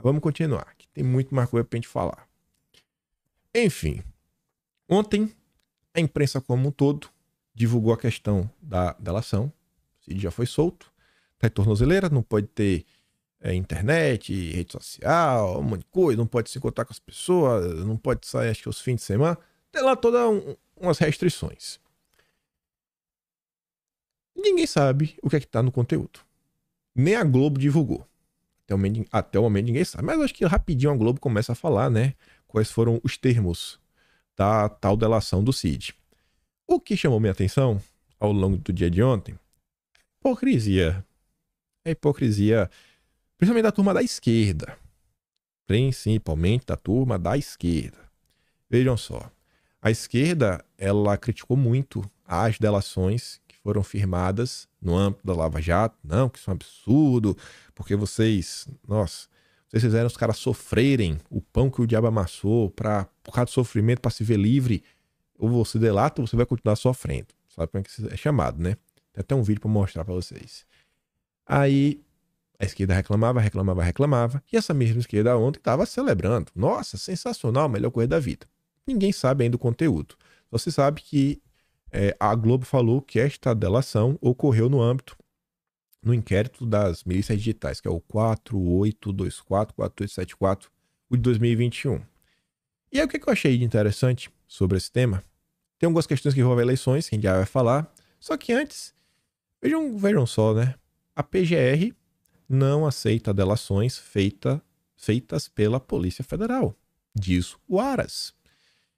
Vamos continuar, que tem muito mais coisa pra gente falar. Enfim, ontem a imprensa como um todo divulgou a questão da delação. O Cid já foi solto, tá em tornozeleira, não pode ter internet, rede social, um monte de coisa, não pode se encontrar com as pessoas, não pode sair, acho que os fins de semana. Tem lá todas umas restrições. Ninguém sabe o que é que tá no conteúdo. Nem a Globo divulgou. Até o momento ninguém sabe. Mas acho que rapidinho a Globo começa a falar, né? Quais foram os termos da tal delação do Cid. O que chamou minha atenção ao longo do dia de ontem? Hipocrisia. É hipocrisia, principalmente da turma da esquerda. Principalmente da turma da esquerda. Vejam só. A esquerda, ela criticou muito as delações que foram firmadas no âmbito da Lava Jato. Não, que isso é um absurdo, porque vocês fizeram os caras sofrerem o pão que o diabo amassou por causa do sofrimento para se ver livre. Ou você delata ou você vai continuar sofrendo. Sabe como é que isso é chamado, né? Tem até um vídeo para mostrar para vocês. Aí a esquerda reclamava. E essa mesma esquerda ontem estava celebrando. Nossa, sensacional, melhor coisa da vida. Ninguém sabe ainda o conteúdo. Só se sabe que a Globo falou que esta delação ocorreu no inquérito das milícias digitais, que é o 4824-4874, o de 2021. E aí o que eu achei de interessante sobre esse tema? Tem algumas questões que envolvem eleições, que a gente já vai falar. Só que antes, vejam só, né? A PGR não aceita delações feitas pela Polícia Federal. Diz o Aras.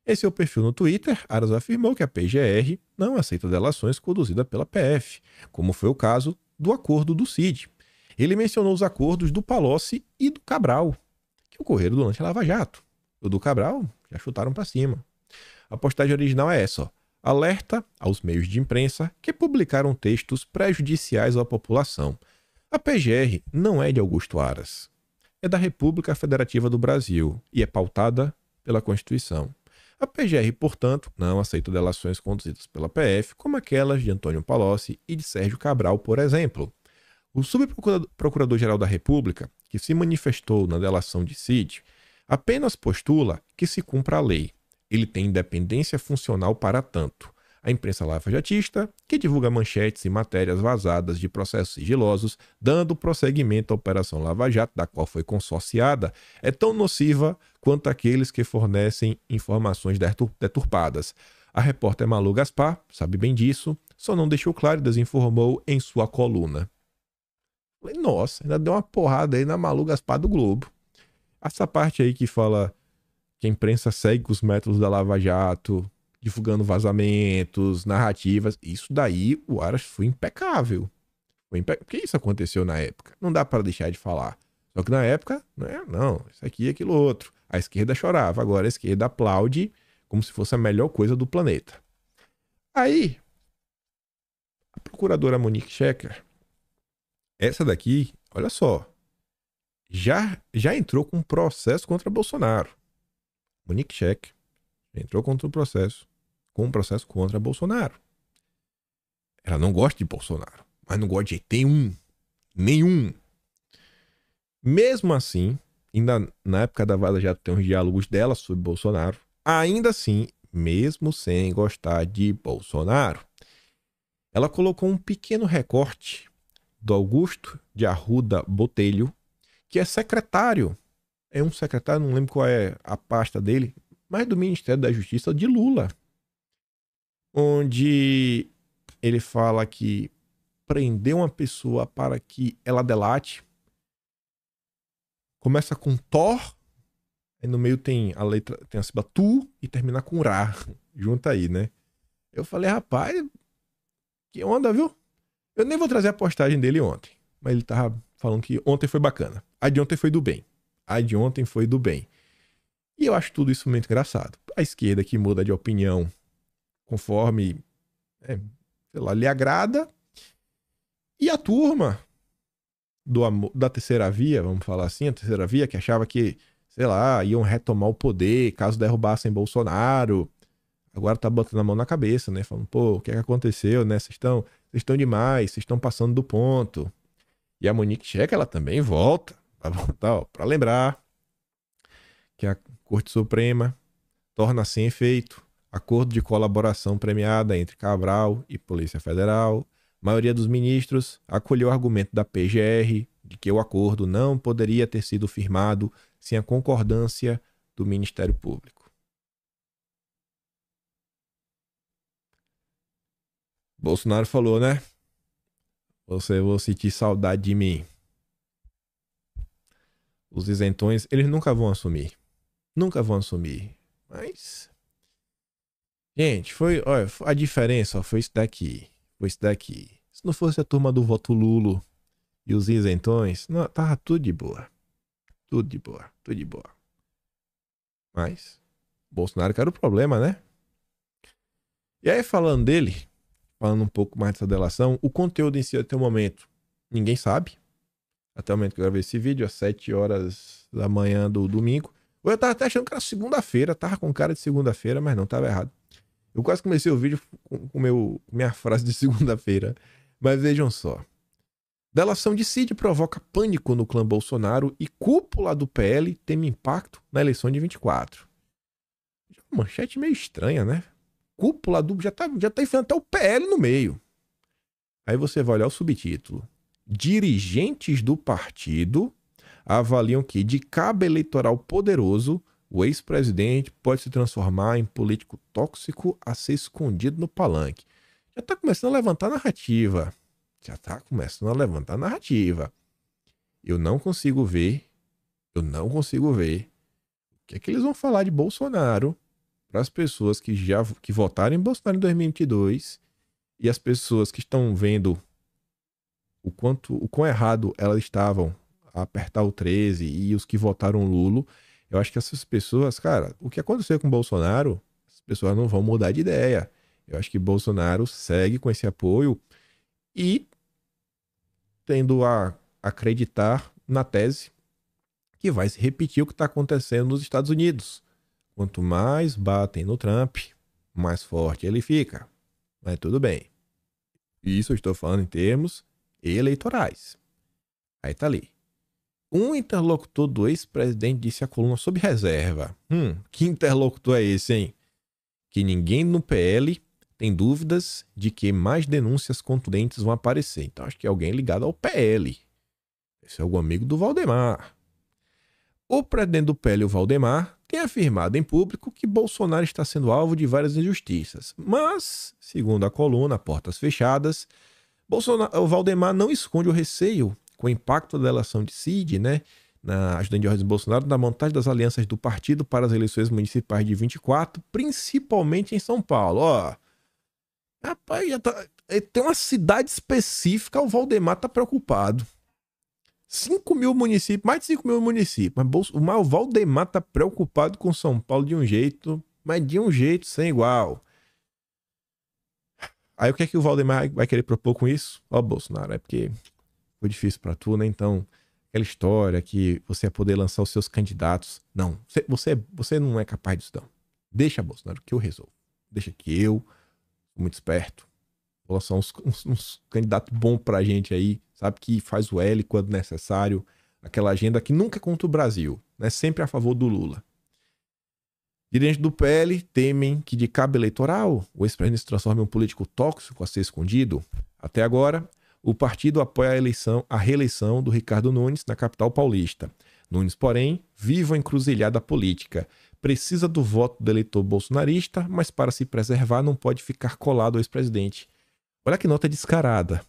Esse é o perfil no Twitter. Aras afirmou que a PGR não aceita delações conduzidas pela PF, como foi o caso do acordo do Cid. Ele mencionou os acordos do Palocci e do Cabral, que ocorreram durante a Lava Jato. O do Cabral já chutaram para cima. A postagem original é essa, ó. Alerta aos meios de imprensa que publicaram textos prejudiciais à população. A PGR não é de Augusto Aras. É da República Federativa do Brasil e é pautada pela Constituição. A PGR, portanto, não aceita delações conduzidas pela PF, como aquelas de Antônio Palocci e de Sérgio Cabral, por exemplo. O subprocurador-geral da República, que se manifestou na delação de Cid, apenas postula que se cumpra a lei. Ele tem independência funcional para tanto. A imprensa lavajatista, que divulga manchetes e matérias vazadas de processos sigilosos, dando prosseguimento à Operação Lava Jato, da qual foi consorciada, é tão nociva quanto aqueles que fornecem informações deturpadas. A repórter Malu Gaspar sabe bem disso, só não deixou claro e desinformou em sua coluna. Falei, nossa, ainda deu uma porrada aí na Malu Gaspar do Globo. Essa parte aí que fala que a imprensa segue os métodos da Lava Jato, divulgando vazamentos, narrativas, isso daí o Aras foi impecável. Porque isso aconteceu na época. Não dá para deixar de falar. Só que na época, não, isso aqui e aquilo outro. A esquerda chorava, agora a esquerda aplaude como se fosse a melhor coisa do planeta. Aí, a procuradora Monique Schecker, essa daqui, olha só, já entrou com um processo contra Bolsonaro. Monique Schecker entrou com um processo contra Bolsonaro. Ela não gosta de Bolsonaro, mas não gosta de jeito nenhum. Mesmo assim, ainda na época da Vaza Jato tem uns diálogos dela sobre Bolsonaro, ainda assim, mesmo sem gostar de Bolsonaro, ela colocou um pequeno recorte do Augusto de Arruda Botelho, que é secretário, não lembro qual é a pasta dele, mas do Ministério da Justiça de Lula, onde ele fala que prender uma pessoa para que ela delate começa com Thor, aí no meio tem a letra, tem a sílaba tu e termina com Ra, junta aí, né? Eu falei, rapaz, que onda, viu? Eu nem vou trazer a postagem dele ontem, mas ele tava falando que ontem foi bacana. A de ontem foi do bem. E eu acho tudo isso muito engraçado. A esquerda que muda de opinião conforme, lhe agrada. E a turma da terceira via, vamos falar assim, a terceira via que achava que, iam retomar o poder caso derrubassem Bolsonaro. Agora tá botando a mão na cabeça, né? Falando, o que é que aconteceu, né? Vocês estão demais, vocês estão passando do ponto. E a Monique Schecker, ela também volta. Para lembrar que a Corte Suprema torna sem efeito acordo de colaboração premiada entre Cabral e Polícia Federal. A maioria dos ministros acolheu o argumento da PGR de que o acordo não poderia ter sido firmado sem a concordância do Ministério Público. Bolsonaro falou, né? Você vai sentir saudade de mim. Os isentões, eles nunca vão assumir. Nunca vão assumir. Mas... gente, olha, a diferença foi isso daqui. Foi isso daqui. Se não fosse a turma do voto Lulo e os isentões, não, tava tudo de boa. Tudo de boa, tudo de boa. Mas, Bolsonaro que era o problema, né? E aí, falando dele, falando um pouco mais dessa delação, o conteúdo em si até o momento, ninguém sabe. Até o momento que eu gravei esse vídeo, às 7 horas da manhã do domingo. Eu tava até achando que era segunda-feira, tava com cara de segunda-feira, mas não, tava errado. Eu quase comecei o vídeo com minha frase de segunda-feira. Mas vejam só. Delação de Cid provoca pânico no clã Bolsonaro e cúpula do PL teme impacto na eleição de 24. Uma manchete meio estranha, né? Cúpula do... Já tá enfiando até o PL no meio. Aí você vai olhar o subtítulo. Dirigentes do partido avaliam que, de cabo eleitoral poderoso, o ex-presidente pode se transformar em político tóxico a ser escondido no palanque. Já tá começando a levantar narrativa. Eu não consigo ver o que é que eles vão falar de Bolsonaro para as pessoas que votaram em Bolsonaro em 2022 e as pessoas que estão vendo o quão errado elas estavam a apertar o 13 e os que votaram Lulo. Eu acho que essas pessoas, cara, o que aconteceu com Bolsonaro, as pessoas não vão mudar de ideia. Eu acho que Bolsonaro segue com esse apoio e tendo a acreditar na tese que vai se repetir o que está acontecendo nos Estados Unidos. Quanto mais batem no Trump, mais forte ele fica. Mas tudo bem. Isso eu estou falando em termos eleitorais. Aí tá ali. Um interlocutor do ex-presidente disse à coluna sob reserva. Que interlocutor é esse, hein? Que ninguém no PL tem dúvidas de que mais denúncias contundentes vão aparecer. Então acho que é alguém ligado ao PL. Esse é algum amigo do Valdemar. O presidente do PL, o Valdemar, tem afirmado em público que Bolsonaro está sendo alvo de várias injustiças. Mas, segundo a coluna, portas fechadas, o Valdemar não esconde o receio com o impacto da delação de Cid, né, na ajudante de Jorge Bolsonaro, na montagem das alianças do partido para as eleições municipais de 24, principalmente em São Paulo. Ó, rapaz, tem uma cidade específica, o Valdemar tá preocupado. 5 mil municípios, mais de 5 mil municípios, mas o Valdemar tá preocupado com São Paulo de um jeito, mas de um jeito sem igual. Aí o que é que o Valdemar vai querer propor com isso? Ó, Bolsonaro, é porque foi difícil pra tu, né? Então, aquela história que você ia poder lançar os seus candidatos. Não, você não é capaz disso, não. Deixa, Bolsonaro, que eu resolvo. Deixa que eu, sou muito esperto, vou lançar uns candidatos bons pra gente aí, sabe? Que faz o L quando necessário. Aquela agenda que nunca é contra o Brasil, né? Sempre a favor do Lula. Dirigentes do PL temem que de cabo eleitoral o ex-presidente se transforme em um político tóxico a ser escondido. Até agora, o partido apoia a reeleição do Ricardo Nunes na capital paulista. Nunes, porém, vive a encruzilhada política. Precisa do voto do eleitor bolsonarista, mas para se preservar não pode ficar colado ao ex-presidente. Olha que nota descarada.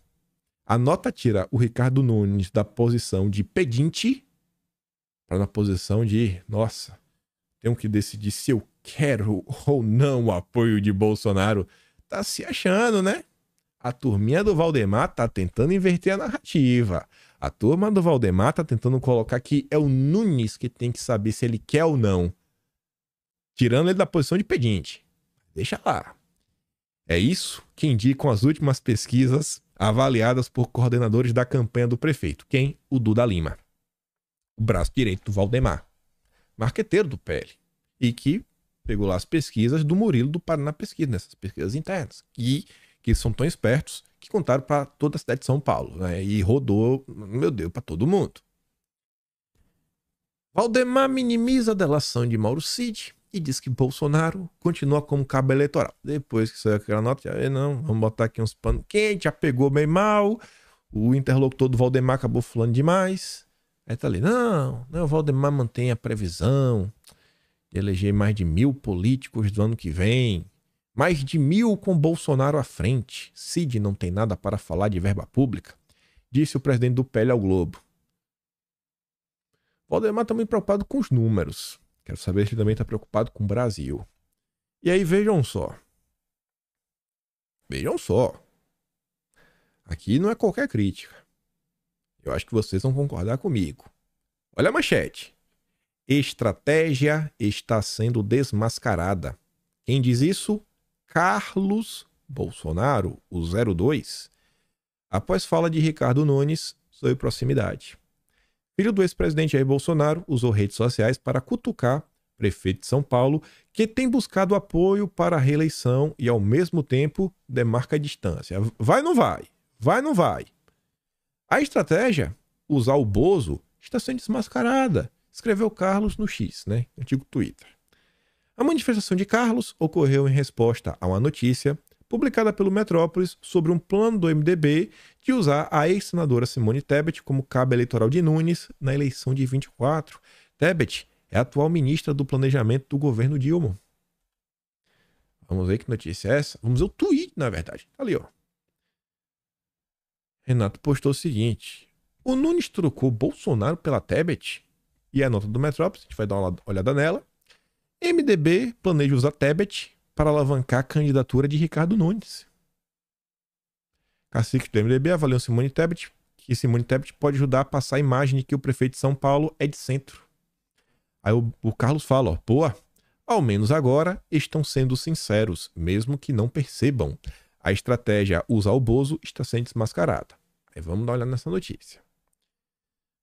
A nota tira o Ricardo Nunes da posição de pedinte para na posição de, nossa, tenho que decidir se eu quero ou não o apoio de Bolsonaro. Tá se achando, né? A turminha do Valdemar tá tentando inverter a narrativa. A turma do Valdemar tá tentando colocar que é o Nunes que tem que saber se ele quer ou não. Tirando ele da posição de pedinte. Deixa lá. É isso que indicam as últimas pesquisas avaliadas por coordenadores da campanha do prefeito. Quem? O Duda Lima. O braço direito do Valdemar. Marqueteiro do PL. E que pegou lá as pesquisas do Murilo do Paraná Pesquisa, nessas pesquisas internas. Que são tão espertos que contaram para toda a cidade de São Paulo, né? E rodou, meu Deus, para todo mundo. Valdemar minimiza a delação de Mauro Cid e diz que Bolsonaro continua como cabo eleitoral. Depois que saiu aquela nota, já não, vamos botar aqui uns panos quentes, já pegou bem mal, o interlocutor do Valdemar acabou falando demais. Aí tá ali, não, o Valdemar mantém a previsão de eleger mais de 1.000 políticos do ano que vem, mais de 1.000 com Bolsonaro à frente. Cid não tem nada para falar de verba pública, disse o presidente do PL ao Globo. Valdemar também preocupado com os números. Quero saber se ele também está preocupado com o Brasil. E aí, vejam só. Vejam só. Aqui não é qualquer crítica. Eu acho que vocês vão concordar comigo. Olha a manchete. Estratégia está sendo desmascarada. Quem diz isso? Carlos Bolsonaro, o 02. Após fala de Ricardo Nunes sobre proximidade. Filho do ex-presidente Jair Bolsonaro usou redes sociais para cutucar o prefeito de São Paulo, que tem buscado apoio para a reeleição e, ao mesmo tempo, demarca a distância. Vai ou não vai? Vai ou não vai? A estratégia, usar o Bozo, está sendo desmascarada, escreveu Carlos no X, né? Antigo Twitter. A manifestação de Carlos ocorreu em resposta a uma notícia publicada pelo Metrópolis sobre um plano do MDB de usar a ex-senadora Simone Tebet como cabo eleitoral de Nunes na eleição de 24. Tebet é a atual ministra do Planejamento do governo Dilma. Vamos ver que notícia é essa? Vamos ver o tweet, na verdade. Tá ali, ó. Renato postou o seguinte. O Nunes trocou Bolsonaro pela Tebet. E a nota do Metrópolis, a gente vai dar uma olhada nela. MDB planeja usar Tebet para alavancar a candidatura de Ricardo Nunes. Cacique do MDB avaliou Simone Tebet, que Simone Tebet pode ajudar a passar a imagem de que o prefeito de São Paulo é de centro. Aí o Carlos fala, ó, pô, ao menos agora estão sendo sinceros, mesmo que não percebam. A estratégia usar o Bozo está sendo desmascarada. Aí vamos dar uma olhada nessa notícia.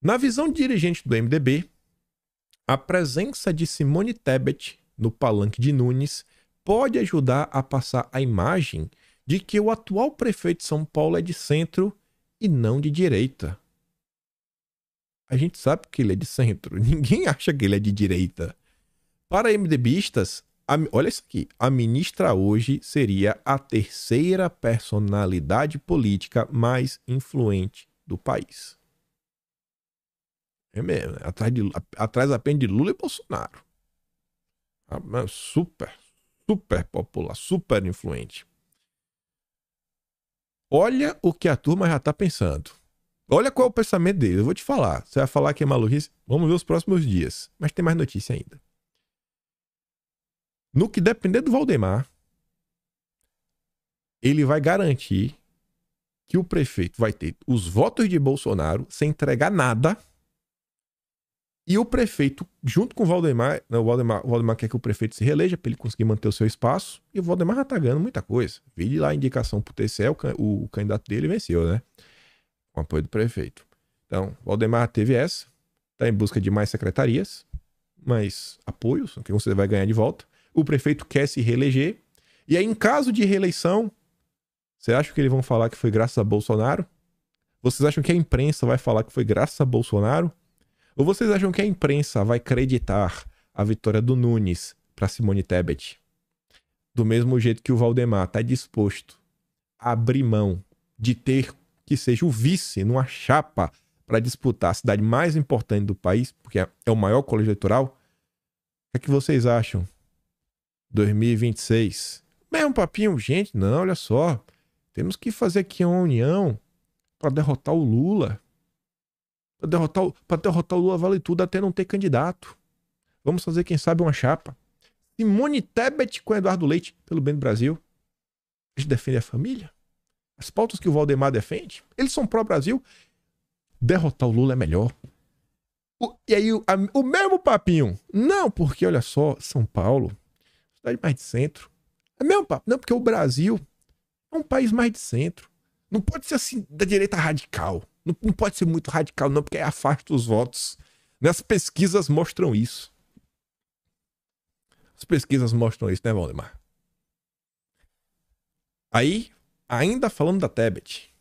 Na visão de dirigente do MDB, a presença de Simone Tebet no palanque de Nunes pode ajudar a passar a imagem de que o atual prefeito de São Paulo é de centro e não de direita. A gente sabe que ele é de centro, ninguém acha que ele é de direita. Para MDBistas, olha isso aqui, a ministra hoje seria a terceira personalidade política mais influente do país. É mesmo, atrás apenas de Lula e Bolsonaro. Super popular, super influente. Olha o que a turma já tá pensando. Olha qual é o pensamento dele. Eu vou te falar. Você vai falar que é maluquice? Vamos ver os próximos dias. Mas tem mais notícia ainda. No que depender do Valdemar, ele vai garantir que o prefeito vai ter os votos de Bolsonaro sem entregar nada. E o prefeito, junto com o Valdemar, o Valdemar quer que o prefeito se reeleja para ele conseguir manter o seu espaço. E o Valdemar já tá ganhando muita coisa. Vi lá a indicação pro TCE, o candidato dele venceu, né? Com apoio do prefeito. Então, o Valdemar teve essa. Tá em busca de mais secretarias, mais apoios, que você vai ganhar de volta. O prefeito quer se reeleger. E aí, em caso de reeleição, você acha que eles vão falar que foi graças a Bolsonaro? Vocês acham que a imprensa vai falar que foi graças a Bolsonaro? Ou vocês acham que a imprensa vai acreditar a vitória do Nunes para Simone Tebet? Do mesmo jeito que o Valdemar está disposto a abrir mão de ter que seja o vice numa chapa para disputar a cidade mais importante do país, porque é o maior colégio eleitoral. O que vocês acham? 2026. Mesmo papinho, gente, não, olha só. Temos que fazer aqui uma união para derrotar o Lula. Para derrotar o Lula vale tudo até não ter candidato. Vamos fazer, quem sabe, uma chapa. Simone Tebet com Eduardo Leite, pelo bem do Brasil. Eles defendem a família. As pautas que o Valdemar defende, eles são pró-Brasil. Derrotar o Lula é melhor. E aí o mesmo papinho. Não, porque olha só, São Paulo, cidade mais de centro. É mesmo papo. Não, porque o Brasil é um país mais de centro. Não pode ser assim da direita radical. Não pode ser muito radical, não, porque afasta os votos. As pesquisas mostram isso. As pesquisas mostram isso, né, Valdemar? Aí, ainda falando da Tebet.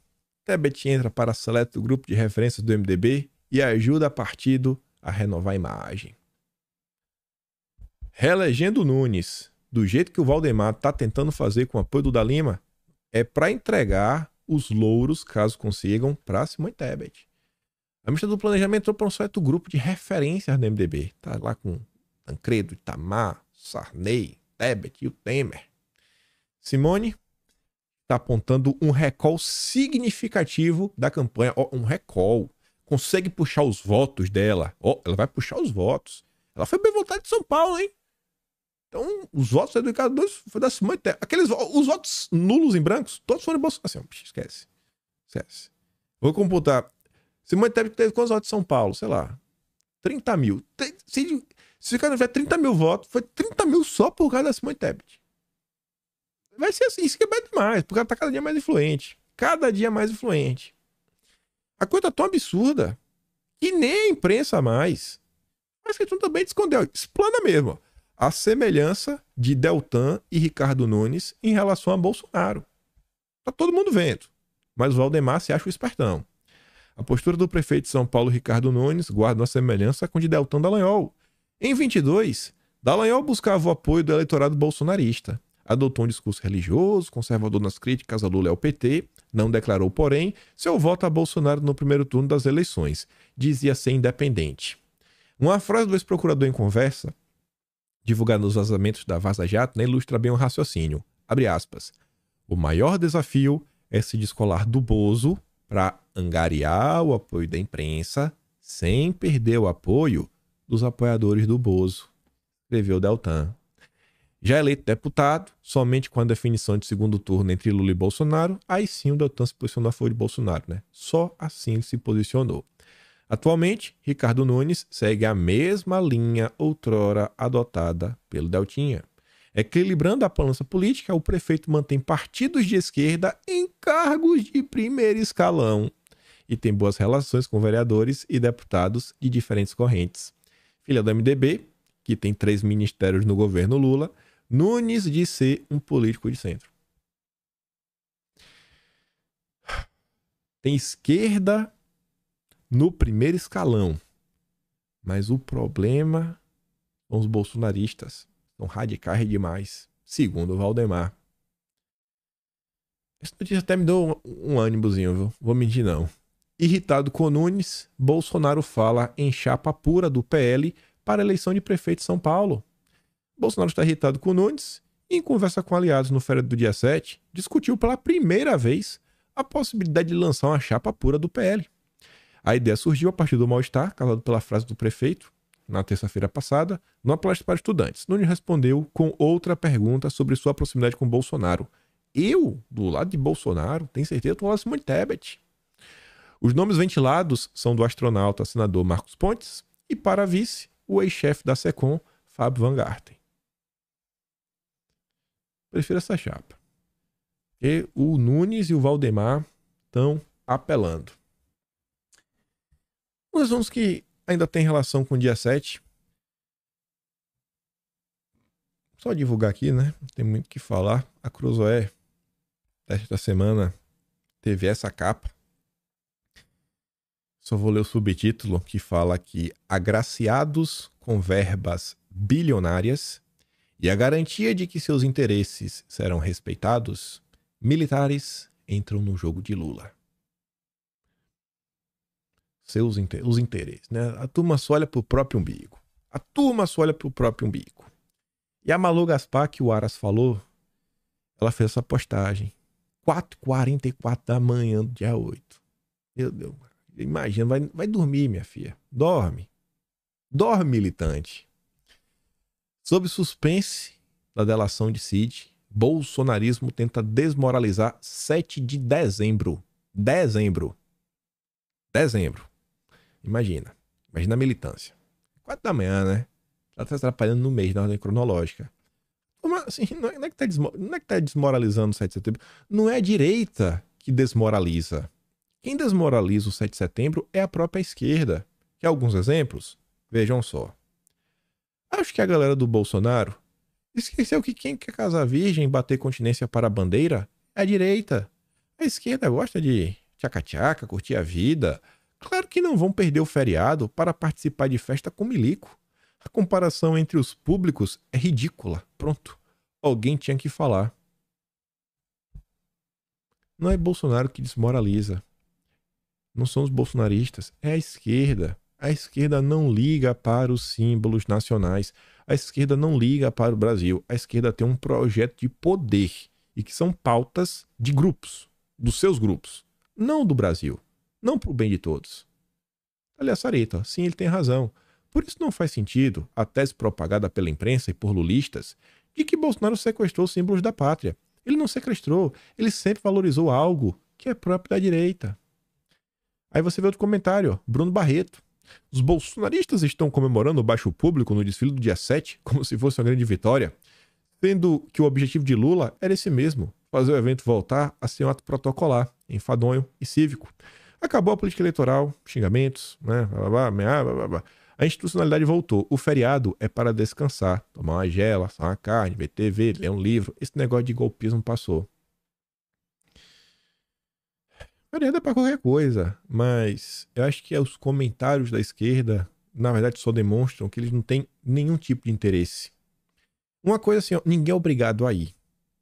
Tebet entra para seleto grupo de referências do MDB e ajuda a partido a renovar a imagem. Reelegendo Nunes, do jeito que o Valdemar está tentando fazer com o apoio do Dalima, é para entregar os louros, caso consigam, para Simone Tebet. A ministra do Planejamento entrou para um certo grupo de referências do MDB. Tá lá com Tancredo, Itamar, Sarney, Tebet e o Temer. Simone está apontando um recall significativo da campanha. Um recall. Consegue puxar os votos dela. Ela vai puxar os votos. Ela foi bem votada de São Paulo, hein? Então, os votos do Ricardo Nunes foi da Simone Tebet. Os votos nulos em brancos, todos foram em Bolsonaro. Assim, esquece. Vou computar. Simone Tebet teve quantos votos de São Paulo? Sei lá. 30 mil. Se o cara tiver 30 mil votos, foi 30 mil só por causa da Simone Tebet. Vai ser assim, isso que é bem demais, porque ela tá cada dia mais influente. Cada dia mais influente. A coisa tá tão absurda que nem a imprensa mais. Mas que tu também te escondeu. Explana mesmo. A semelhança de Deltan e Ricardo Nunes em relação a Bolsonaro. Tá todo mundo vendo. Mas o Valdemar se acha o espertão. A postura do prefeito de São Paulo, Ricardo Nunes, guarda uma semelhança com a de Deltan Dallagnol. Em 22, Dallagnol buscava o apoio do eleitorado bolsonarista. Adotou um discurso religioso, conservador nas críticas a Lula e ao PT, não declarou, porém, seu voto a Bolsonaro no primeiro turno das eleições. Dizia ser independente. Uma frase do ex-procurador em conversa, divulgada nos vazamentos da Vaza Jato, ilustra bem o raciocínio. Abre aspas. O maior desafio é se descolar do Bozo para angariar o apoio da imprensa sem perder o apoio dos apoiadores do Bozo, escreveu Deltan. Já eleito deputado, somente com a definição de segundo turno entre Lula e Bolsonaro, aí sim o Deltan se posicionou a favor de Bolsonaro, né? Só assim ele se posicionou. Atualmente, Ricardo Nunes segue a mesma linha outrora adotada pelo Deltinha. Equilibrando a balança política, o prefeito mantém partidos de esquerda em cargos de primeiro escalão e tem boas relações com vereadores e deputados de diferentes correntes. Filha do MDB, que tem 3 ministérios no governo Lula, Nunes diz ser um político de centro. Tem esquerda no primeiro escalão, mas o problema são os bolsonaristas. São radicais demais, segundo o Valdemar. Essa notícia até me deu um ânimozinho, viu? Vou mentir não. Irritado com Nunes, Bolsonaro fala em chapa pura do PL para a eleição de prefeito de São Paulo. Bolsonaro está irritado com Nunes e, em conversa com aliados no feriado do dia 7, discutiu pela primeira vez a possibilidade de lançar uma chapa pura do PL. A ideia surgiu a partir do mal-estar causado pela frase do prefeito, na terça-feira passada, numa palestra para estudantes. Nunes respondeu com outra pergunta sobre sua proximidade com Bolsonaro. Eu, do lado de Bolsonaro, tenho certeza que eu vou lá Simone Tebet. Os nomes ventilados são do astronauta senador Marcos Pontes e, para vice, o ex-chefe da SECOM, Fábio Van Garten. Prefiro essa chapa. E o Nunes e o Valdemar estão apelando. Nós vamos que ainda tem relação com o dia 7. Só divulgar aqui, né? Não tem muito o que falar. A Cruzoé desta semana teve essa capa. Só vou ler o subtítulo que fala que agraciados com verbas bilionárias e a garantia de que seus interesses serão respeitados, militares entram no jogo de Lula. Os interesses, né? A turma só olha pro próprio umbigo. E a Malu Gaspar, que o Aras falou, ela fez essa postagem. 4h44 da manhã do dia 8. Meu Deus, imagina, vai dormir, minha filha. Dorme, militante. Sob suspense da delação de Cid, bolsonarismo tenta desmoralizar 7 de dezembro. Imagina a militância. 4 da manhã, né? Ela tá atrapalhando no mês, na ordem cronológica. Como assim? Não é que tá desmoralizando o 7 de setembro. Não é a direita que desmoraliza. Quem desmoraliza o 7 de setembro é a própria esquerda. Quer alguns exemplos? Vejam só. Acho que a galera do Bolsonaro esqueceu que quem quer casar virgem e bater continência para a bandeira é a direita. A esquerda gosta de tchaca-tchaca, curtir a vida, Claro que não vão perder o feriado para participar de festa com milico. A comparação entre os públicos é ridícula. Pronto. Alguém tinha que falar. Não é Bolsonaro que desmoraliza. Não são os bolsonaristas. É a esquerda. A esquerda não liga para os símbolos nacionais. A esquerda não liga para o Brasil. A esquerda tem um projeto de poder. E que são pautas de grupos. Dos seus grupos. Não do Brasil. Não para o bem de todos. Aliás, Sareta, sim, ele tem razão. Por isso não faz sentido a tese propagada pela imprensa e por lulistas de que Bolsonaro sequestrou os símbolos da pátria. Ele não sequestrou, ele sempre valorizou algo que é próprio da direita. Aí você vê outro comentário, ó, Bruno Barreto. Os bolsonaristas estão comemorando o baixo público no desfile do dia 7 como se fosse uma grande vitória, sendo que o objetivo de Lula era esse mesmo, fazer o evento voltar a ser um ato protocolar, enfadonho e cívico. Acabou a política eleitoral, xingamentos, né? A institucionalidade voltou. O feriado é para descansar, tomar uma gela, assar uma carne, ver TV, ler um livro. Esse negócio de golpismo passou. Feriado é para qualquer coisa, mas eu acho que os comentários da esquerda, na verdade, só demonstram que eles não têm nenhum tipo de interesse. Uma coisa assim, ó, ninguém é obrigado a ir.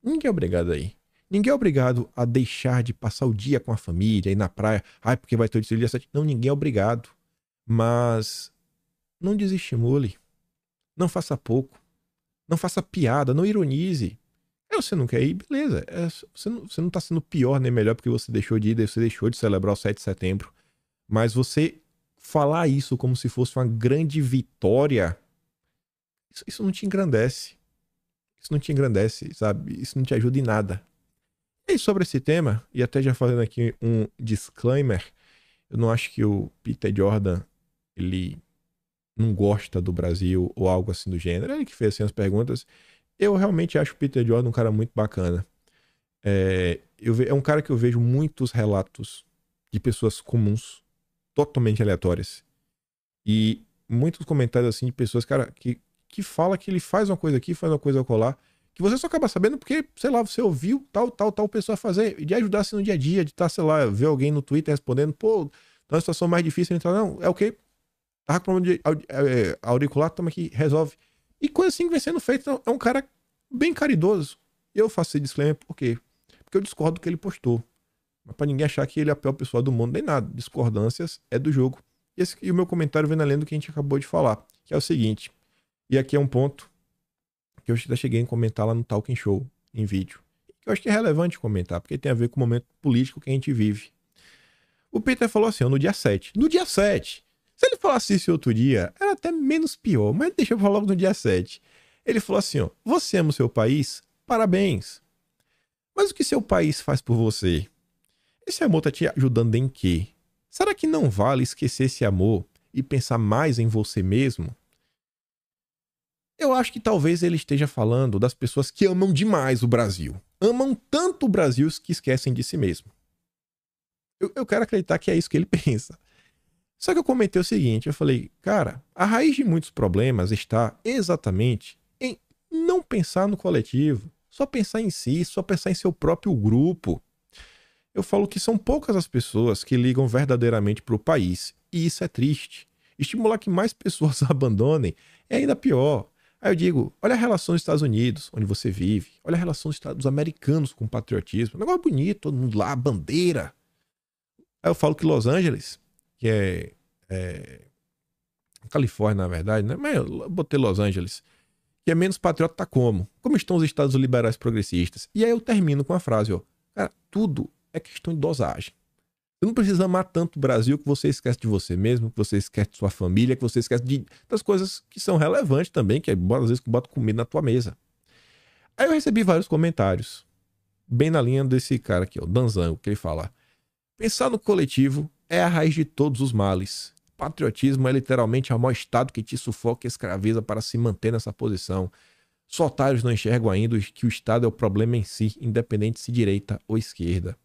Ninguém é obrigado a ir. Ninguém é obrigado a deixar de passar o dia com a família, ir na praia. Ai, porque vai ter o dia 7. Não, ninguém é obrigado. Mas não desestimule. Não faça pouco. Não faça piada. Não ironize. Você não quer ir, beleza. Você não tá sendo pior nem melhor porque você deixou de ir, você deixou de celebrar o 7 de setembro. Mas você falar isso como se fosse uma grande vitória, isso não te engrandece. Isso não te engrandece, sabe? Isso não te ajuda em nada. E sobre esse tema, e até já fazendo aqui um disclaimer, eu não acho que o Peter Jordan, ele não gosta do Brasil ou algo assim do gênero. Ele que fez assim as perguntas. Eu realmente acho o Peter Jordan um cara muito bacana. É um cara que eu vejo muitos relatos de pessoas comuns, totalmente aleatórias. E muitos comentários assim de pessoas, cara, que fala que ele faz uma coisa aqui, faz uma coisa acolá, que você só acaba sabendo porque, sei lá, você ouviu tal pessoa fazer, e de ajudar assim no dia a dia, de estar, sei lá, ver alguém no Twitter respondendo, pô, tá uma situação mais difícil, então, não, é o quê? Tá com problema de auricular, toma aqui, resolve. E coisa assim que vem sendo feita, é um cara bem caridoso. E eu faço esse disclaimer por quê? Porque eu discordo do que ele postou. Mas pra ninguém achar que ele é a pior pessoa do mundo, nem nada. Discordâncias é do jogo. E o meu comentário vem na linha do que a gente acabou de falar, que é o seguinte, e aqui é um ponto que eu já cheguei a comentar lá no Talking Show, em vídeo, que eu acho que é relevante comentar, porque tem a ver com o momento político que a gente vive. O Peter falou assim, ó, no dia 7. No dia 7! Se ele falasse isso outro dia, era até menos pior, mas deixa eu falar logo no dia 7. Ele falou assim, ó, você ama o seu país? Parabéns. Mas o que seu país faz por você? Esse amor tá te ajudando em quê? Será que não vale esquecer esse amor e pensar mais em você mesmo? Eu acho que talvez ele esteja falando das pessoas que amam demais o Brasil. Amam tanto o Brasil que esquecem de si mesmo. Eu quero acreditar que é isso que ele pensa. Só que eu comentei o seguinte, eu falei, cara, a raiz de muitos problemas está exatamente em não pensar no coletivo, só pensar em si, só pensar em seu próprio grupo. Eu falo que são poucas as pessoas que ligam verdadeiramente para o país, e isso é triste. Estimular que mais pessoas abandonem é ainda pior. Aí eu digo, olha a relação dos Estados Unidos, onde você vive, olha a relação dos americanos com o patriotismo, um negócio bonito, todo mundo lá, bandeira. Aí eu falo que Los Angeles, que é Califórnia, na verdade, né? Mas eu botei Los Angeles, que é menos patriota, tá como? Como estão os estados liberais progressistas? E aí eu termino com a frase, ó, cara, tudo é questão de dosagem. Você não precisa amar tanto o Brasil que você esquece de você mesmo, que você esquece de sua família, que você esquece das coisas que são relevantes também, que é às vezes que bota comida na tua mesa. Aí eu recebi vários comentários, bem na linha desse cara aqui, o Danzango, que ele fala: pensar no coletivo é a raiz de todos os males. Patriotismo é literalmente o maior estado que te sufoca e escraviza para se manter nessa posição. Só otários não enxergam ainda que o Estado é o problema em si, independente se direita ou esquerda.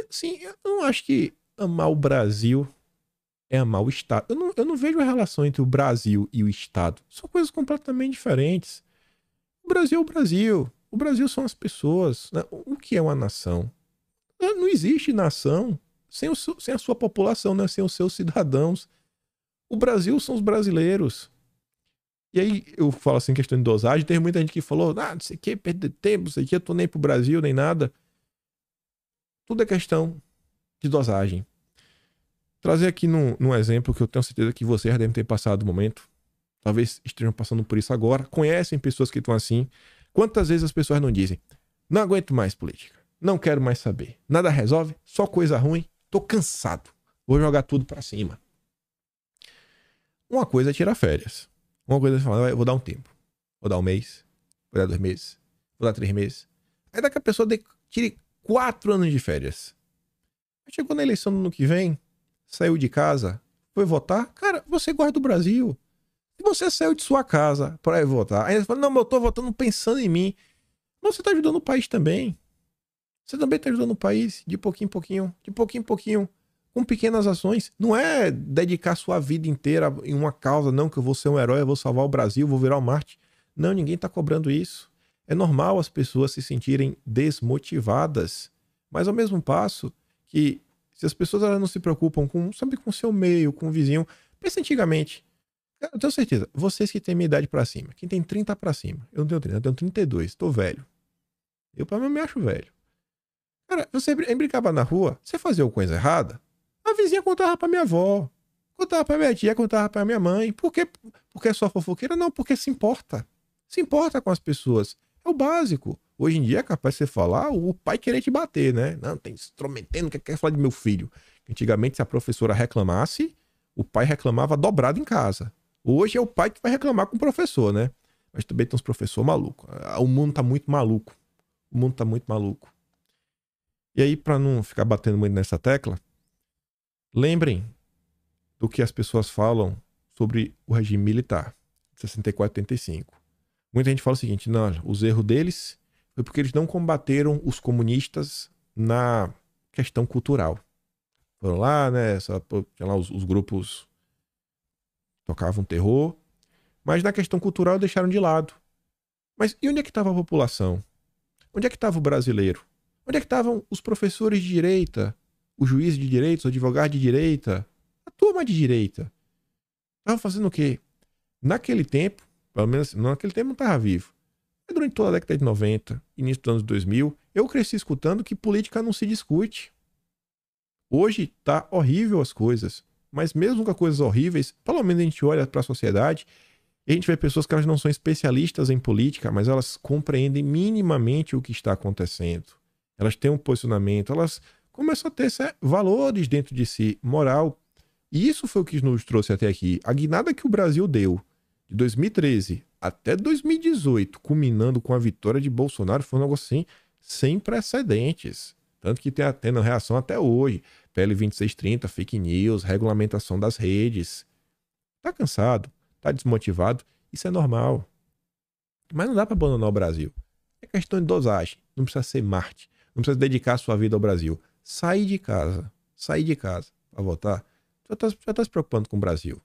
Sim, eu não acho que amar o Brasil é amar o Estado. Eu não vejo a relação entre o Brasil e o Estado. São coisas completamente diferentes. O Brasil é o Brasil. O Brasil são as pessoas. Né? O que é uma nação? Não existe nação. sem a sua população, né? Sem os seus cidadãos. O Brasil são os brasileiros. E aí eu falo assim, questão de dosagem, tem muita gente que falou, não sei o que, perder tempo, não sei o que, eu tô nem pro Brasil, nem nada. Tudo é questão de dosagem. Trazer aqui num exemplo que eu tenho certeza que vocês já devem ter passado o momento. Talvez estejam passando por isso agora. Conhecem pessoas que estão assim. Quantas vezes as pessoas não dizem, não aguento mais política, não quero mais saber, nada resolve, só coisa ruim, tô cansado, vou jogar tudo pra cima. Uma coisa é tirar férias. Uma coisa é falar, eu vou dar um tempo. Vou dar um mês, vou dar 2 meses, vou dar 3 meses. Aí daqui a pessoa tire 4 anos de férias. Chegou na eleição no ano que vem, saiu de casa, foi votar. Cara, você gosta do Brasil. Se você saiu de sua casa para ir votar, aí você fala, não, mas eu tô votando pensando em mim. Mas você tá ajudando o país também. Você também tá ajudando o país de pouquinho em pouquinho, de pouquinho em pouquinho, com pequenas ações. Não é dedicar sua vida inteira em uma causa, não, que eu vou ser um herói, eu vou salvar o Brasil, vou virar o Marte. Não, ninguém tá cobrando isso. É normal as pessoas se sentirem desmotivadas. Mas ao mesmo passo que se as pessoas elas não se preocupam com, sabe, com o seu meio, com o vizinho, pensa antigamente. Eu tenho certeza, vocês que têm minha idade pra cima, quem tem 30 pra cima, eu não tenho 30, eu tenho 32, tô velho. Eu pra mim me acho velho. Cara, você brincava na rua, você fazia alguma coisa errada, a vizinha contava pra minha avó, contava pra minha tia, contava pra minha mãe. Por quê? Porque é só fofoqueira? Não, porque se importa. Se importa com as pessoas. É o básico. Hoje em dia é capaz de você falar, o pai querer te bater, né? Não, tem se intrometendo, quer falar de meu filho. Antigamente, se a professora reclamasse, o pai reclamava dobrado em casa. Hoje é o pai que vai reclamar com o professor, né? Mas também tem uns professores malucos. O mundo tá muito maluco. O mundo tá muito maluco. E aí, pra não ficar batendo muito nessa tecla, lembrem do que as pessoas falam sobre o regime militar, de 64 e 85. Muita gente fala o seguinte, não, os erros deles foi porque eles não combateram os comunistas na questão cultural. Foram lá, né, tinha lá os grupos tocavam terror, mas na questão cultural deixaram de lado. Mas e onde é que estava a população? Onde é que estava o brasileiro? Onde é que estavam os professores de direita, os juízes de direita, os advogados de direita, a turma de direita? Estavam fazendo o quê? Naquele tempo, pelo menos naquele tempo não estava vivo, mas durante toda a década de 90, início dos anos 2000, eu cresci escutando que política não se discute. Hoje tá horrível as coisas, mas mesmo com coisas horríveis, pelo menos a gente olha para a sociedade e a gente vê pessoas que elas não são especialistas em política, mas elas compreendem minimamente o que está acontecendo. Elas têm um posicionamento, elas começam a ter valores dentro de si, moral. E isso foi o que nos trouxe até aqui. A guinada que o Brasil deu de 2013 até 2018, culminando com a vitória de Bolsonaro, foi um negócio assim, sem precedentes. Tanto que tem tendo reação até hoje. PL 2630, fake news, regulamentação das redes. Tá cansado, tá desmotivado, isso é normal. Mas não dá para abandonar o Brasil. É questão de dosagem. Não precisa ser Marte. Não precisa dedicar a sua vida ao Brasil. Sair de casa para votar. Já tá se preocupando com o Brasil.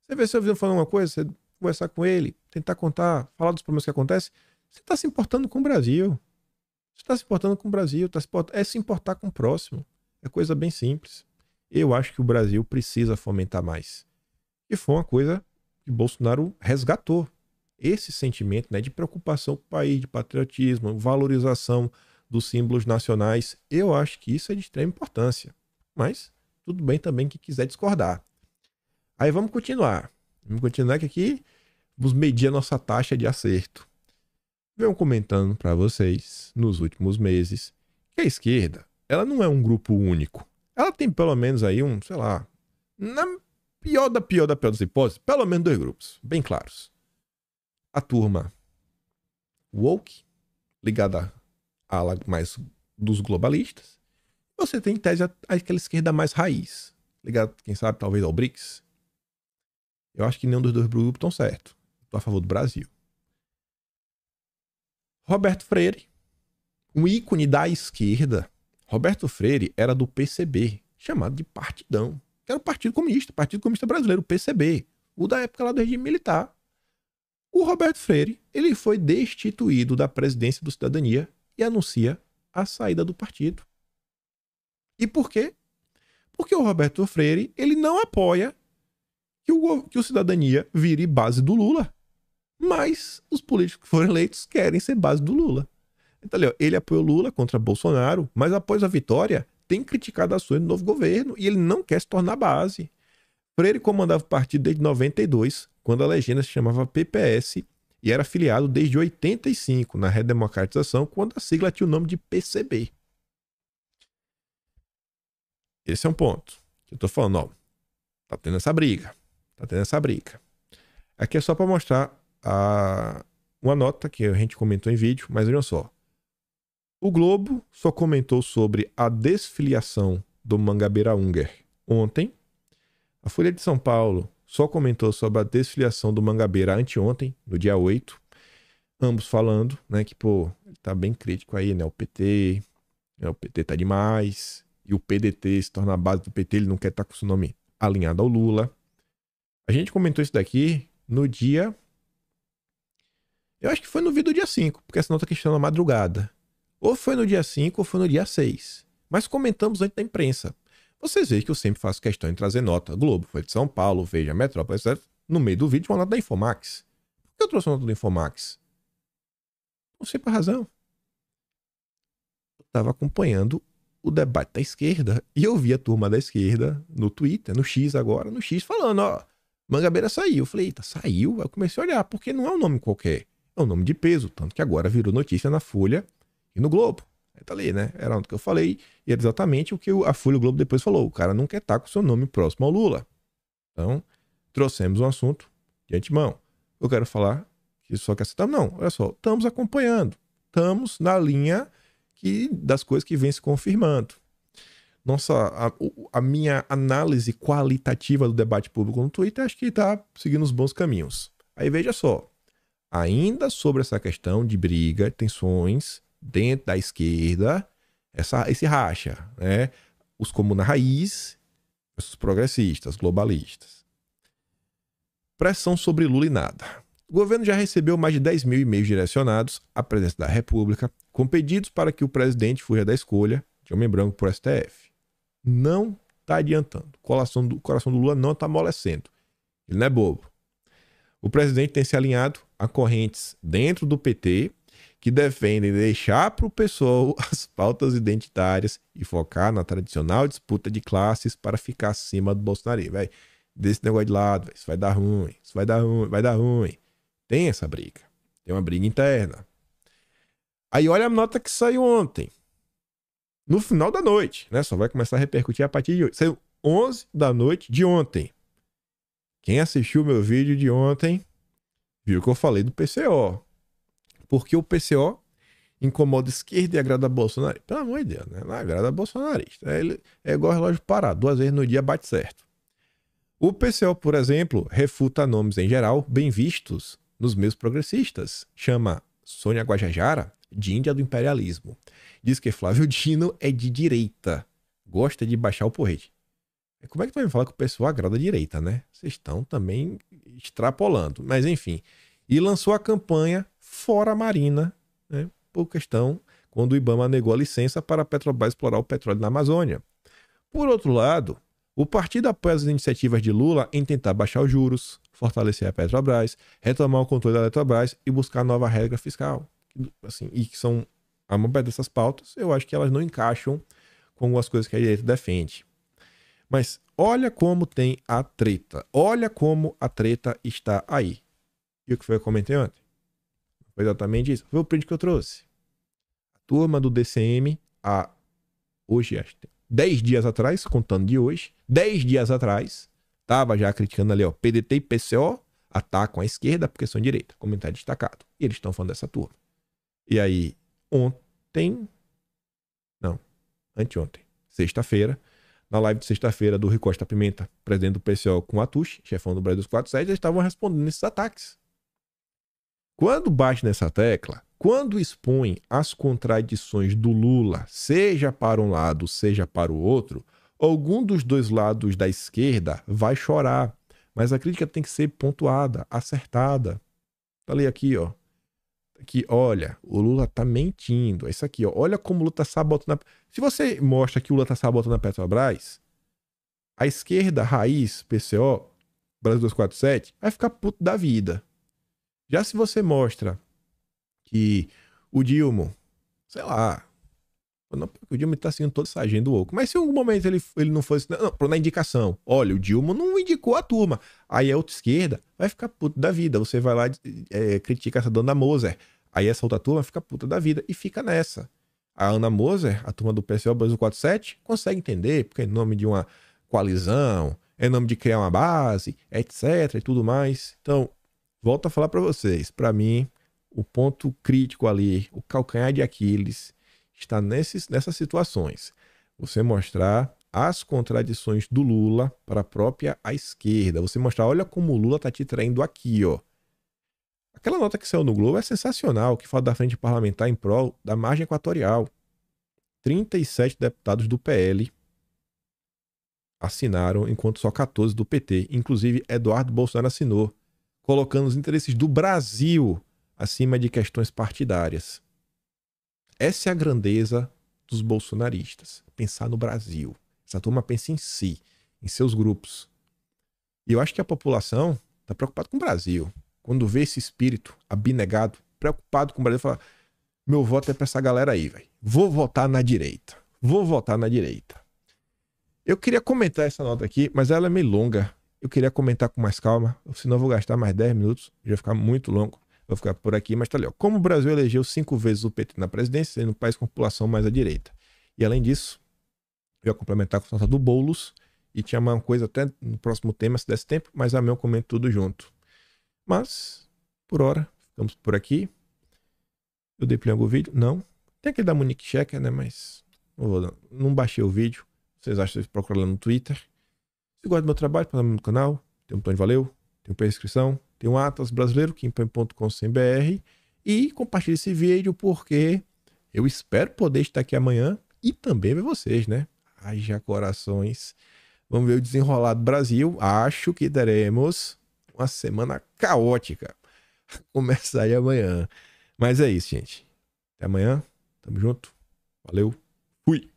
Você vê seu vizinho falando uma coisa, você conversar com ele, tentar contar, falar dos problemas que acontecem, você tá se importando com o Brasil. Você tá se importando com o Brasil, é se importar com o próximo. É coisa bem simples. Eu acho que o Brasil precisa fomentar mais. E foi uma coisa que Bolsonaro resgatou. Esse sentimento, né, de preocupação com o país, de patriotismo, valorização dos símbolos nacionais, eu acho que isso é de extrema importância. Mas tudo bem também que quiser discordar. Aí vamos continuar. Vamos continuar que aqui vamos medir a nossa taxa de acerto. Venho comentando para vocês nos últimos meses que a esquerda, ela não é um grupo único. Ela tem pelo menos aí sei lá, na pior das hipóteses, pelo menos 2 grupos, bem claros. A turma woke, ligada à ala mais dos globalistas. Você tem, em tese, aquela esquerda mais raiz, ligada, quem sabe, talvez ao BRICS. Eu acho que nenhum dos 2 grupos estão certo. Estou a favor do Brasil. Roberto Freire, um ícone da esquerda. Roberto Freire era do PCB, chamado de Partidão, que era o Partido Comunista Brasileiro, o PCB, o da época lá do regime militar. O Roberto Freire, ele foi destituído da presidência do Cidadania e anuncia a saída do partido. E por quê? Porque o Roberto Freire, ele não apoia que o Cidadania vire base do Lula. Mas os políticos que foram eleitos querem ser base do Lula. Então, ele apoiou Lula contra Bolsonaro, mas após a vitória, tem criticado ações do novo governo e ele não quer se tornar base. Freire comandava o partido desde 92, quando a legenda se chamava PPS, e era afiliado desde 85, na redemocratização, quando a sigla tinha o nome de PCB. Esse é um ponto. Eu tô falando, ó, tá tendo essa briga. Aqui é só para mostrar uma nota que a gente comentou em vídeo, mas vejam só. O Globo só comentou sobre a desfiliação do Mangabeira Unger ontem. A Folha de São Paulo só comentou sobre a desfiliação do Mangabeira anteontem, no dia 8. Ambos falando, né, que, pô, ele tá bem crítico aí, né, o PT tá demais, e o PDT se torna a base do PT, ele não quer estar com o seu nome alinhado ao Lula. A gente comentou isso daqui no dia... Eu acho que foi no vídeo do dia 5, porque essa nota aqui está na madrugada. Ou foi no dia 5 ou foi no dia 6. Mas comentamos antes da imprensa. Vocês veem que eu sempre faço questão de trazer nota. Globo, Folha de São Paulo, Veja, Metrópole, etc. No meio do vídeo, uma nota da Infomax. Por que eu trouxe a nota da Infomax? Não sei por razão. Eu estava acompanhando o debate da esquerda e eu vi a turma da esquerda no Twitter, no X agora, no X falando, ó, Mangabeira saiu. Eu falei, eita, saiu? Aí eu comecei a olhar, porque não é um nome qualquer. É um nome de peso, tanto que agora virou notícia na Folha e no Globo. Aí tá ali, né? Era o que eu falei e era exatamente o que a Folha e o Globo depois falou. O cara não quer estar com o seu nome próximo ao Lula. Então, trouxemos um assunto de antemão. Eu quero falar que só quer citar. Não, olha só, estamos acompanhando. Estamos na linha das coisas que vem se confirmando. A minha análise qualitativa do debate público no Twitter acho que está seguindo os bons caminhos. Aí veja só, ainda sobre essa questão de briga, tensões dentro da esquerda, esse racha, né? Os comuna raiz, os progressistas, globalistas. Pressão sobre Lula e nada. O governo já recebeu mais de 10 mil e-mails direcionados à presidência da República, com pedidos para que o presidente fuja da escolha de homem branco por STF. Não está adiantando. O coração do Lula não está amolecendo. Ele não é bobo. O presidente tem se alinhado a correntes dentro do PT que defendem deixar para o pessoal as pautas identitárias e focar na tradicional disputa de classes para ficar acima do Bolsonaro. Véio, desse negócio de lado, véio, isso vai dar ruim, vai dar ruim. Tem essa briga. Tem uma briga interna. Aí olha a nota que saiu ontem. No final da noite, né? Só vai começar a repercutir a partir de hoje. Saiu 11 da noite de ontem. Quem assistiu meu vídeo de ontem viu que eu falei do PCO. Porque o PCO incomoda a esquerda e agrada a Bolsonaro. Pelo amor de Deus, né? Não agrada a bolsonarista. Ele é igual relógio parado. 2 vezes no dia bate certo. O PCO, por exemplo, refuta nomes em geral bem vistos nos meios progressistas. Chama Sônia Guajajara de Índia do imperialismo. Diz que Flávio Dino é de direita. Gosta de baixar o porrete. Como é que tu vai me falar que o pessoal agrada a direita, né? Vocês estão também extrapolando. Mas enfim. E lançou a campanha Fora Marina, né? Por questão quando o Ibama negou a licença para a Petrobras explorar o petróleo na Amazônia. Por outro lado, o partido apoia as iniciativas de Lula em tentar baixar os juros, fortalecer a Petrobras, retomar o controle da Eletrobras e buscar nova regra fiscal. Assim, e que são a maior parte dessas pautas, eu acho que elas não encaixam com as coisas que a direita defende. Mas olha como tem a treta. Olha como a treta está aí. E o que foi que eu comentei ontem? Foi exatamente isso. Foi o print que eu trouxe. A turma do DCM, hoje, acho que 10 dias atrás, contando de hoje, 10 dias atrás, estava já criticando ali, ó, PDT e PCO atacam a esquerda porque são direita. Comentário destacado. E eles estão falando dessa turma. E aí, anteontem, sexta-feira, na live de sexta-feira do Rui Costa Pimenta, presidente do PCO com o Atush, chefão do Brasil dos 47, eles estavam respondendo esses ataques. Quando bate nessa tecla, quando expõe as contradições do Lula, seja para um lado, seja para o outro, algum dos dois lados da esquerda vai chorar. Mas a crítica tem que ser pontuada, acertada. Tá ali aqui, ó. Aqui, olha, o Lula tá mentindo. É isso aqui, ó. Olha como o Lula tá sabotando. Se você mostra que o Lula tá sabotando a Petrobras, A esquerda, raiz, PCO, Brasil 247, vai ficar puto da vida. Já se você mostra que o Dilma, sei lá, não, porque o Dilma tá seguindo toda essa agenda woke. Mas se em algum momento ele não fosse. Não, na indicação. Olha, o Dilma não indicou a turma. Aí a outra esquerda vai ficar puta da vida. Você vai lá critica essa dona Moser. Aí essa outra turma fica puta da vida e fica nessa. A Ana Moser, a turma do PSOL Brasil 47, consegue entender, porque é em nome de uma coalizão, é em nome de criar uma base, etc. e tudo mais. Então, volto a falar para vocês. Para mim, o ponto crítico ali, o calcanhar de Aquiles, está nessas situações. Você mostrar as contradições do Lula para a própria esquerda. Você mostrar, olha como o Lula está te traindo aqui, ó. Aquela nota que saiu no Globo é sensacional, que fala da frente parlamentar em prol da margem equatorial. 37 deputados do PL assinaram, enquanto só 14 do PT. Inclusive, Eduardo Bolsonaro assinou, colocando os interesses do Brasil acima de questões partidárias. Essa é a grandeza dos bolsonaristas. Pensar no Brasil. Essa turma pensa em si, em seus grupos. E eu acho que a população está preocupada com o Brasil. Quando vê esse espírito abnegado, preocupado com o Brasil, fala: meu voto é para essa galera aí, velho. Vou votar na direita. Vou votar na direita. Eu queria comentar essa nota aqui, mas ela é meio longa. Eu queria comentar com mais calma, senão eu vou gastar mais 10 minutos. Já vai ficar muito longo. Vou ficar por aqui, mas tá ali, ó. Como o Brasil elegeu 5 vezes o PT na presidência, sendo um país com população mais à direita. E além disso, eu ia complementar com a nota do Boulos, e tinha uma coisa até no próximo tema, se desse tempo, mas amanhã eu comento tudo junto. Mas, por hora, ficamos por aqui. Eu dei play em algum vídeo? Não. Tem aquele da Monique Checker, né? Mas não baixei o vídeo. Vocês acham que vocês procuram lá no Twitter. Se gosta do meu trabalho, para no canal. Tem um botão de valeu. Tem um prescrição. Tem um Atlas Brasileiro, kimpem.com.br. E compartilhe esse vídeo porque eu espero poder estar aqui amanhã e também ver vocês, né? Ai, já corações. Vamos ver o desenrolar do Brasil. Acho que teremos uma semana caótica. Começar aí amanhã. Mas é isso, gente. Até amanhã. Tamo junto. Valeu. Fui.